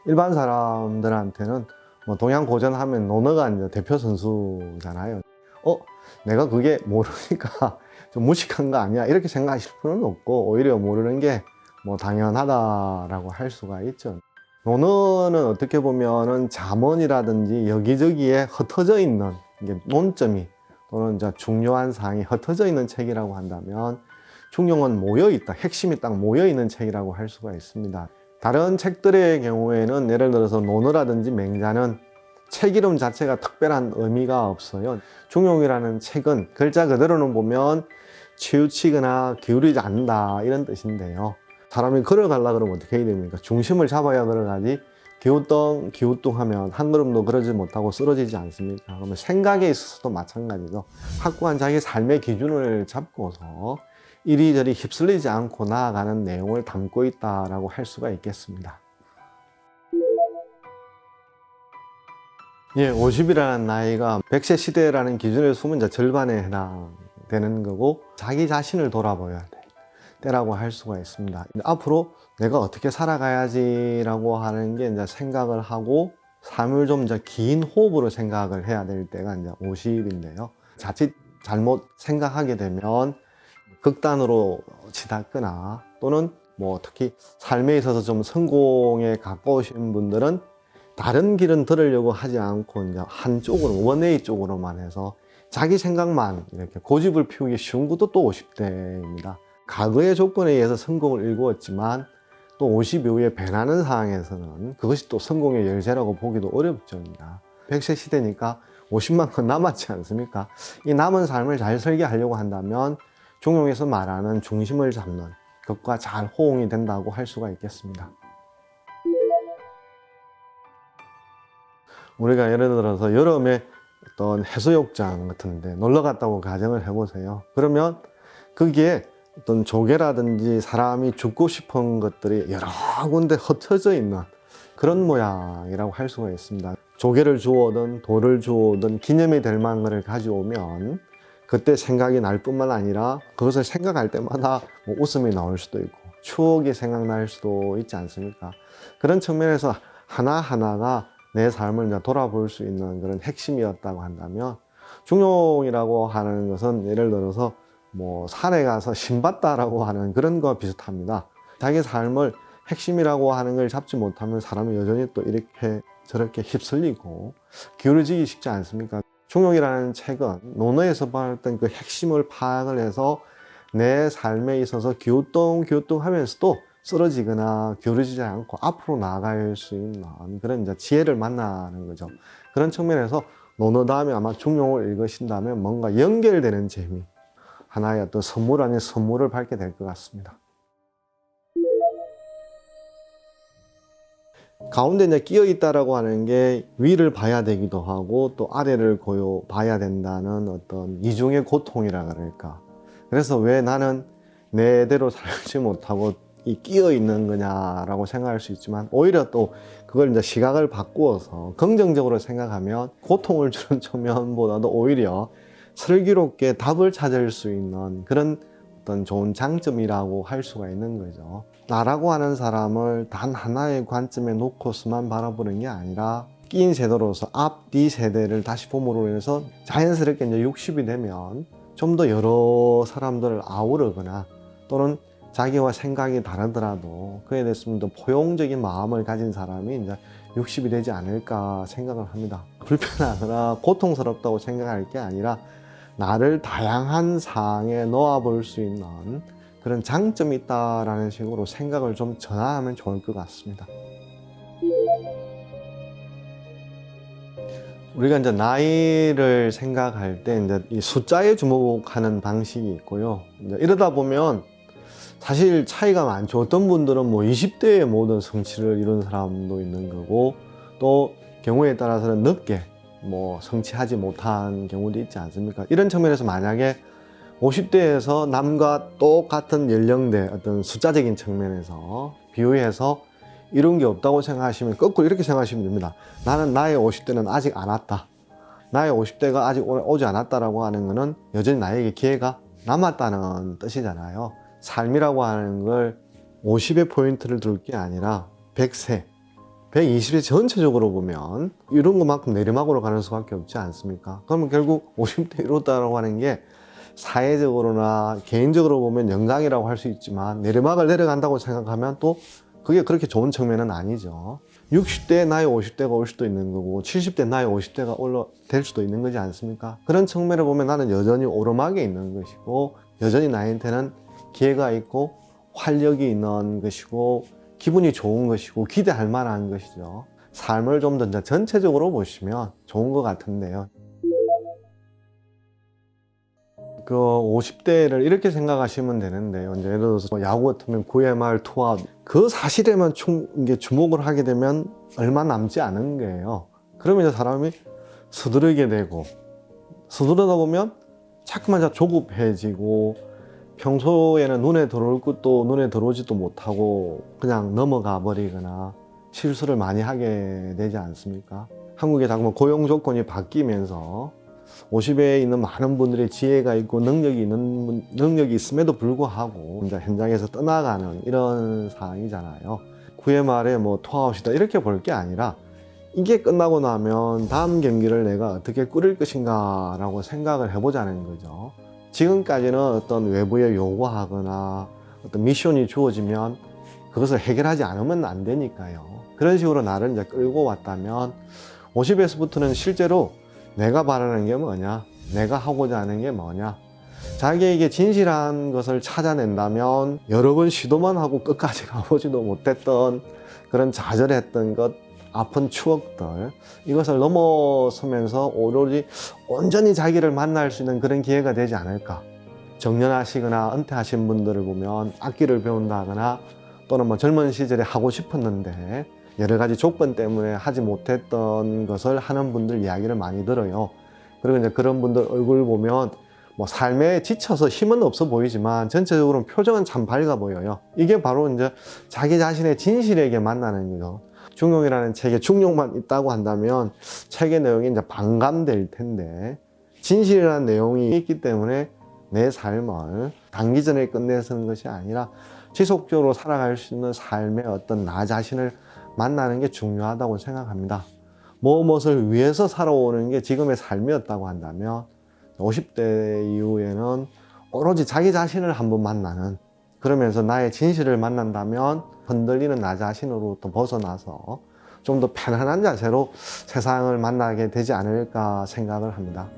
일반 사람들한테는 뭐 동양고전하면 논어가 이제 대표 선수잖아요. 내가 그게 모르니까 좀 무식한 거 아니야? 이렇게 생각하실 필요는 없고, 오히려 모르는 게 뭐 당연하다라고 할 수가 있죠. 논어는 어떻게 보면은 잠언이라든지 여기저기에 흩어져 있는 이게 논점이 또는 이제 중요한 사항이 흩어져 있는 책이라고 한다면, 중용은 모여 있다, 핵심이 딱 모여 있는 책이라고 할 수가 있습니다. 다른 책들의 경우에는 예를 들어서 논어라든지 맹자는 책 이름 자체가 특별한 의미가 없어요. 중용이라는 책은 글자 그대로는 보면 치우치거나 기울이지 않는다 이런 뜻인데요. 사람이 걸어가려고 그러면 어떻게 해야 됩니까? 중심을 잡아야 걸어가지 기우뚱하면 한 걸음도 그러지 못하고 쓰러지지 않습니까? 그러면 생각에 있어서도 마찬가지죠. 확고한 자기 삶의 기준을 잡고서 이리저리 휩쓸리지 않고 나아가는 내용을 담고 있다라고 할 수가 있겠습니다. 50이라는 나이가 100세 시대라는 기준의 수문자 절반에 해당되는 거고, 자기 자신을 돌아봐야 돼 때라고 할 수가 있습니다. 앞으로 내가 어떻게 살아가야지라고 하는 게 이제 생각을 하고, 삶을 좀 이제 긴 호흡으로 생각을 해야 될 때가 이제 50인데요. 자칫 잘못 생각하게 되면 극단으로 치닫거나, 또는 뭐 특히 삶에 있어서 좀 성공에 가까우신 분들은 다른 길은 들으려고 하지 않고 이제 한쪽으로, 원웨이 쪽으로만 해서 자기 생각만 이렇게 고집을 피우기 쉬운 것도 또 50대입니다. 과거의 조건에 의해서 성공을 일구었지만 또 50 이후에 변하는 상황에서는 그것이 또 성공의 열쇠라고 보기도 어렵죠. 100세 시대니까 50만큼 남았지 않습니까? 이 남은 삶을 잘 설계하려고 한다면 중용에서 말하는 중심을 잡는 것과 잘 호응이 된다고 할 수가 있겠습니다. 우리가 예를 들어서 여름에 어떤 해수욕장 같은 데 놀러 갔다고 가정을 해보세요. 그러면 거기에 어떤 조개라든지 사람이 죽고 싶은 것들이 여러 군데 흩어져 있는 그런 모양이라고 할 수가 있습니다. 조개를 주오든 돌을 주오든 기념이 될 만한 것을 가져오면 그때 생각이 날 뿐만 아니라 그것을 생각할 때마다 뭐 웃음이 나올 수도 있고 추억이 생각날 수도 있지 않습니까? 그런 측면에서 하나하나가 내 삶을 이제 돌아볼 수 있는 그런 핵심이었다고 한다면, 중용이라고 하는 것은 예를 들어서 뭐 산에 가서 신 봤다라고 하는 그런 거와 비슷합니다. 자기 삶을 핵심이라고 하는 걸 잡지 못하면 사람이 여전히 또 이렇게 저렇게 휩쓸리고 기울어지기 쉽지 않습니까? 중용이라는 책은 논어에서 봤던 그 핵심을 파악을 해서 내 삶에 있어서 기우뚱기우뚱하면서도 쓰러지거나 기울어지지 않고 앞으로 나아갈 수 있는 그런 이제 지혜를 만나는 거죠. 그런 측면에서 논어 다음에 아마 중용을 읽으신다면 뭔가 연결되는 재미, 하나의 어떤 선물 아닌 선물을 받게 될 것 같습니다. 가운데 이제 끼어 있다라고 하는 게 위를 봐야 되기도 하고 또 아래를 봐야 된다는 어떤 이중의 고통이라 그럴까. 그래서 왜 나는 내대로 살지 못하고 이 끼어 있는 거냐라고 생각할 수 있지만, 오히려 또 그걸 이제 시각을 바꾸어서 긍정적으로 생각하면 고통을 주는 측면보다도 오히려 슬기롭게 답을 찾을 수 있는 그런 어떤 좋은 장점이라고 할 수가 있는 거죠. 나라고 하는 사람을 단 하나의 관점에 놓고서만 바라보는 게 아니라 끼인 세대로서 앞뒤 세대를 다시 봄으로 인해서 자연스럽게 이제 60이 되면 좀 더 여러 사람들을 아우르거나, 또는 자기와 생각이 다르더라도 그에 대해서 좀 더 포용적인 마음을 가진 사람이 이제 60이 되지 않을까 생각을 합니다. 불편하거나 고통스럽다고 생각할 게 아니라 나를 다양한 상황에 놓아볼 수 있는 그런 장점이 있다라는 식으로 생각을 좀 전환하면 좋을 것 같습니다. 우리가 이제 나이를 생각할 때 이제 이 숫자에 주목하는 방식이 있고요. 이제 이러다 보면 사실 차이가 많죠. 어떤 분들은 뭐 20대에 모든 성취를 이룬 사람도 있는 거고, 또 경우에 따라서는 늦게 뭐 성취하지 못한 경우도 있지 않습니까? 이런 측면에서 만약에 50대에서 남과 똑같은 연령대 어떤 숫자적인 측면에서 비유해서 이룬 게 없다고 생각하시면 거꾸로 이렇게 생각하시면 됩니다. 나는 나의 50대는 아직 안 왔다. 나의 50대가 아직 오지 않았다라고 하는 것은 여전히 나에게 기회가 남았다는 뜻이잖아요. 삶이라고 하는 걸 50의 포인트를 둘 게 아니라 100세, 120세 전체적으로 보면 이런 것만큼 내리막으로 가는 수밖에 없지 않습니까? 그러면 결국 50대 이뤘다라고 하는 게 사회적으로나 개인적으로 보면 영광이라고 할 수 있지만 내리막을 내려간다고 생각하면 또 그게 그렇게 좋은 측면은 아니죠. 60대 나이 50대가 올 수도 있는 거고 70대 나이 50대가 될 수도 있는 거지 않습니까? 그런 측면을 보면 나는 여전히 오르막에 있는 것이고 여전히 나한테는 기회가 있고 활력이 있는 것이고 기분이 좋은 것이고 기대할 만한 것이죠. 삶을 좀 더 전체적으로 보시면 좋은 것 같은데요. 그 50대를 이렇게 생각하시면 되는데요. 이제 예를 들어서 뭐 야구 같으면 9회 말 투아웃 그 사실에만 이게 주목을 하게 되면 얼마 남지 않은 거예요. 그러면 이제 사람이 서두르게 되고 서두르다 보면 자꾸만 조급해지고 평소에는 눈에 들어올 것도 눈에 들어오지도 못하고 그냥 넘어가 버리거나 실수를 많이 하게 되지 않습니까? 한국의 자꾸 고용 조건이 바뀌면서 50에 있는 많은 분들의 지혜가 있고 능력이 있음에도 불구하고 이제 현장에서 떠나가는 이런 상황이잖아요. 9회 말에 뭐 투아웃이다 이렇게 볼 게 아니라 이게 끝나고 나면 다음 경기를 내가 어떻게 꾸릴 것인가 라고 생각을 해보자는 거죠. 지금까지는 어떤 외부에 요구하거나 어떤 미션이 주어지면 그것을 해결하지 않으면 안 되니까요. 그런 식으로 나를 이제 끌고 왔다면 50에서부터는 실제로 내가 바라는 게 뭐냐, 내가 하고자 하는 게 뭐냐, 자기에게 진실한 것을 찾아낸다면 여러 번 시도만 하고 끝까지 가보지도 못했던 그런 좌절했던 것, 아픈 추억들, 이것을 넘어서면서 오로지 온전히 자기를 만날 수 있는 그런 기회가 되지 않을까. 정년하시거나 은퇴하신 분들을 보면 악기를 배운다거나 또는 뭐 젊은 시절에 하고 싶었는데 여러 가지 조건 때문에 하지 못했던 것을 하는 분들 이야기를 많이 들어요. 그리고 이제 그런 분들 얼굴 보면 뭐 삶에 지쳐서 힘은 없어 보이지만 전체적으로 표정은 참 밝아 보여요. 이게 바로 이제 자기 자신의 진실에게 만나는 거죠. 중용이라는 책에 중용만 있다고 한다면 책의 내용이 이제 반감될 텐데 진실이라는 내용이 있기 때문에 내 삶을 단기전에 끝내서는 것이 아니라 지속적으로 살아갈 수 있는 삶의 어떤 나 자신을 만나는 게 중요하다고 생각합니다. 무엇을 위해서 살아오는 게 지금의 삶이었다고 한다면 50대 이후에는 오로지 자기 자신을 한번 만나는, 그러면서 나의 진실을 만난다면 흔들리는 나 자신으로부터 벗어나서 좀 더 편안한 자세로 세상을 만나게 되지 않을까 생각을 합니다.